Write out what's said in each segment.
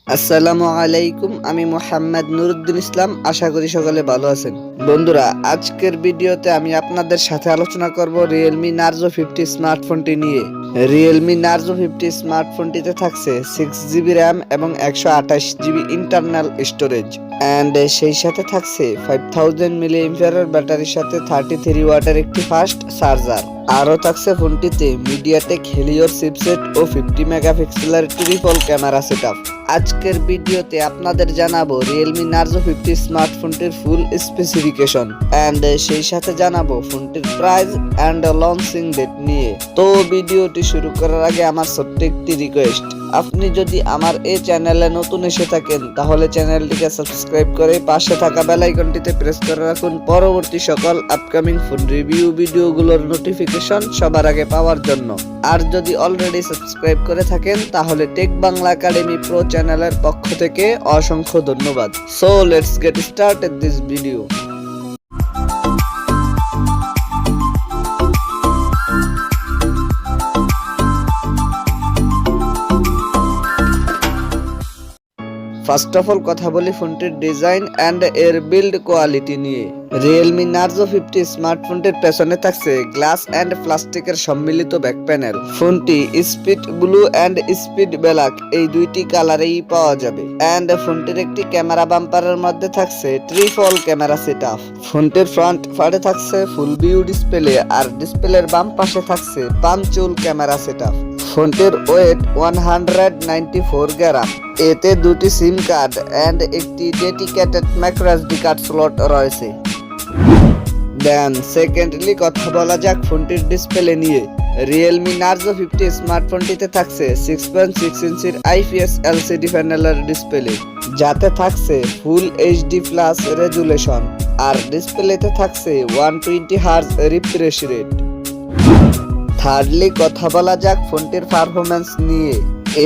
আসসালামু আলাইকুম, আমি মোহাম্মদ নুরুদ্দিন ইসলাম। আশা করি সকলে ভালো আছেন। বন্ধুরা, আজকের ভিডিওতে আমি আপনাদের সাথে আলোচনা করব Realme Narzo 50 স্মার্টফোনটি নিয়ে। Realme Narzo 50 স্মার্টফোনটিতে থাকছে 6GB র্যাম এবং 128GB ইন্টারনাল স্টোরেজ অ্যান্ড সেই সাথে থাকছে 5000 mAh ব্যাটারির সাথে 33 ওয়াটের একটি ফাস্ট চার্জার। আরও থাকছে ফোনটিতে মিডিয়াটেক হেলিওর চিপসেট ও 50 মেগাপিক্সেলের ট্রিপল ক্যামেরা সেটআপ। আজকের ভিডিওতে আপনাদের জানাবো Realme Narzo 50 স্মার্টফোনটির ফুল স্পেসিফিকেশন অ্যান্ড সেই সাথে জানাবো ফোনটির প্রাইস অ্যান্ড লঞ্চিং ডেট নিয়ে। তো ভিডিওটি শুরু করার আগে আমার ছোট্ট একটি রিকোয়েস্ট, আপনি যদি আমার এই চ্যানেলে নতুন এসে থাকেন তাহলে চ্যানেলটিকে সাবস্ক্রাইব করে পাশে থাকা বেল আইকনটিতে প্রেস করে রাখুন পরবর্তী সকল আপকামিং ফোন রিভিউ ভিডিওগুলোর নোটিফিকেশন সবার আগে পাওয়ার জন্য। আর যদি অলরেডি সাবস্ক্রাইব করে থাকেন তাহলে টেক বাংলা একাডেমি প্রো চ্যানেলের পক্ষ থেকে অসংখ্য ধন্যবাদ। So let's get started this video. First of all কথা বলি ফোনটির ডিজাইন অ্যান্ড এর বিল্ড কোয়ালিটি নিয়ে। Realme Narzo 50 স্মার্টফোনটির পেছনে থাকছে গ্লাস অ্যান্ড প্লাস্টিকের সম্মিলিত ব্যাক প্যানেল। ফোনটি speed blue and speed black এই দুইটি কালারেই পাওয়া যাবে অ্যান্ড ফোনটির একটি ক্যামেরা বাম্পারের মধ্যে থাকছে ট্রিপল ক্যামেরা সেটআপ। ফোনটির ফ্রন্ট পার্টে থাকছে ফুল ভিউ ডিসপ্লে আর ডিসপ্লের বাম পাশে থাকছে পাঞ্চুল ক্যামেরা সেটআপ। ফোনটির ওয়েট 194 গ্রাম। এতে দুটি সিম কার্ড অ্যান্ড একটি ডেডিকেটেড মাইক্রোএসডি কার্ড স্লট রয়েছে। দেন সেকেন্ডলি কথা বলা যাক ফোনটির ডিসপ্লে নিয়ে। Realme Narzo 50 স্মার্টফোনটিতে থাকছে 6.6 ইঞ্চির IPS LCD প্যানেলের ডিসপ্লে, যাতে থাকছে ফুল HD প্লাস রেজুলেশন আর ডিসপ্লেতে থাকছে 120 হার্জ রিফ্রেশ রেট। থার্ডলি কথা বলা যাক ফোনটির পারফরম্যান্স নিয়ে।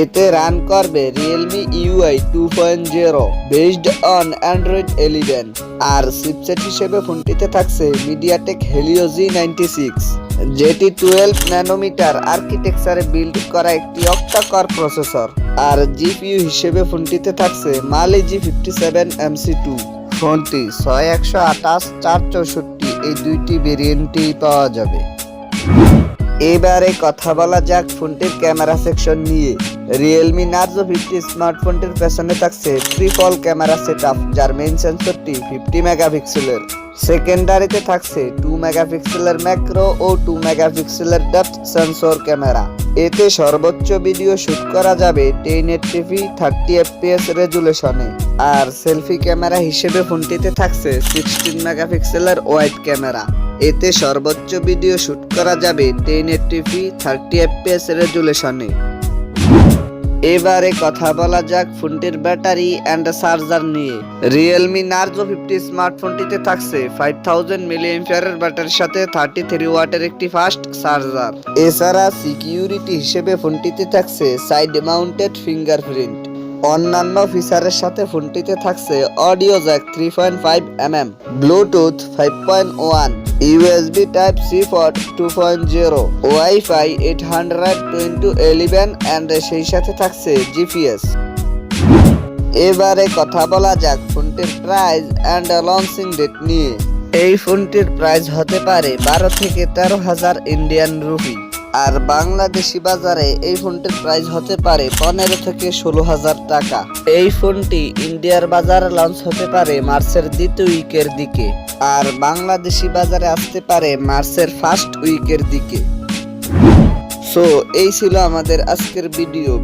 এতে রান করবে Realme UI 2.0 based on Android 11 আর চিপসেট হিসেবে ফোনটিতে থাকছে মিডিয়াটেক হেলিও G96, যেটি 12 ন্যানোমিটার আর্কিটেকচারে বিল্ড করা একটি অক্টা কোর প্রসেসর। আর জিপিইউ হিসেবে ফোনটিতে থাকছে Mali G57 MC2। ফোনটি 6128 464 এই দুইটি ভেরিয়েন্টেই পাওয়া যাবে। এবারে কথা বলা যাক ফোনটির ক্যামেরা সেকশন নিয়ে। Realme Narzo 50 স্মার্টফোনটির পেছনে থাকছে ট্রিপল ক্যামেরা সেটআপ, যার মেইন সেন্সরটি 50 মেগাপিক্সেলের। সেকেন্ডারিতে থাকছে 2 মেগাপিক্সেলের ম্যাক্রো ও 2 মেগাপিক্সেলের ডেপথ সেন্সর ক্যামেরা। এতে সর্বোচ্চ ভিডিও শুট করা যাবে 1080p 30fps রেজুলেশনে। আর সেলফি ক্যামেরা হিসেবে ফোনটিতে থাকছে 16 মেগাপিক্সেলের ওয়াইড ক্যামেরা। এতে সর্বোচ্চ ভিডিও শুট করা যাবে 1080p 30fps রেজুলেশনে। এবারে কথা বলা যাক ফোনটির ব্যাটারি অ্যান্ড চার্জার নিয়ে। Realme Narzo 50 স্মার্টফোনটিতে থাকছে 5000 mAh ব্যাটারির সাথে 33 ওয়াটের একটি ফাস্ট চার্জার। এছাড়া সিকিউরিটি হিসেবে ফোনটিতে থাকছে সাইড মাউন্টেড ফিঙ্গারপ্রিন্ট। অন্যান্য ফিচারের সাথে ফোনটিতে থাকছে audio Jack 3.5mm, Bluetooth 5.1, USB Type-C port 2.0, wifi 802.11 and সেই সাথে থাকছে জিপিএস। এবারে কথা বলা যাক ফোনটির প্রাইস অ্যান্ড লঞ্চিং ডেট নিয়ে। এই ফোনটির প্রাইস হতে পারে 12 থেকে 13,000 ইন্ডিয়ান রুপি আর বাংলাদেশি বাজারে এই ফোনটির প্রাইস হতে পারে 15 থেকে 16,000 টাকা। এই ফোনটি ইন্ডিয়ার বাজারে লঞ্চ হতে পারে মার্চের দ্বিতীয় উইকের দিকে আর বাংলাদেশি বাজারে আসতে পারে মার্চের ফার্স্ট উইকের দিকে। সো এই ছিল আমাদের আজকের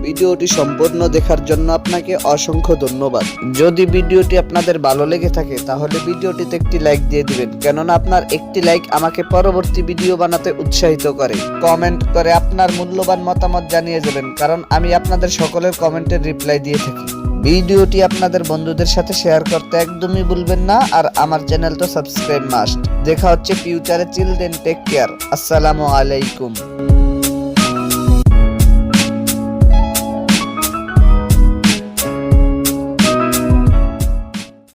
ভিডিওটি সম্পূর্ণ দেখার জন্য আপনাকে অসংখ্য ধন্যবাদ। যদি ভিডিওটি আপনাদের ভালো লেগে থাকে তাহলে ভিডিওটিতে একটি লাইক দিয়ে দিবেন, কেননা আপনার একটি লাইক আমাকে পরবর্তী ভিডিও বানাতে উৎসাহিত করে। কমেন্ট করে আপনার মূল্যবান মতামত জানিয়ে যাবেন, কারণ আমি আপনাদের সকলের কমেন্টের রিপ্লাই দিয়ে থাকি। ভিডিওটি আপনাদের বন্ধুদের সাথে শেয়ার করতে একদমই ভুলবেন না আর আমার চ্যানেল তো সাবস্ক্রাইব মাস্ট। দেখা হচ্ছে ফিউচারে। চিল দেন টেক কেয়ার। আসসালামু আলাইকুম।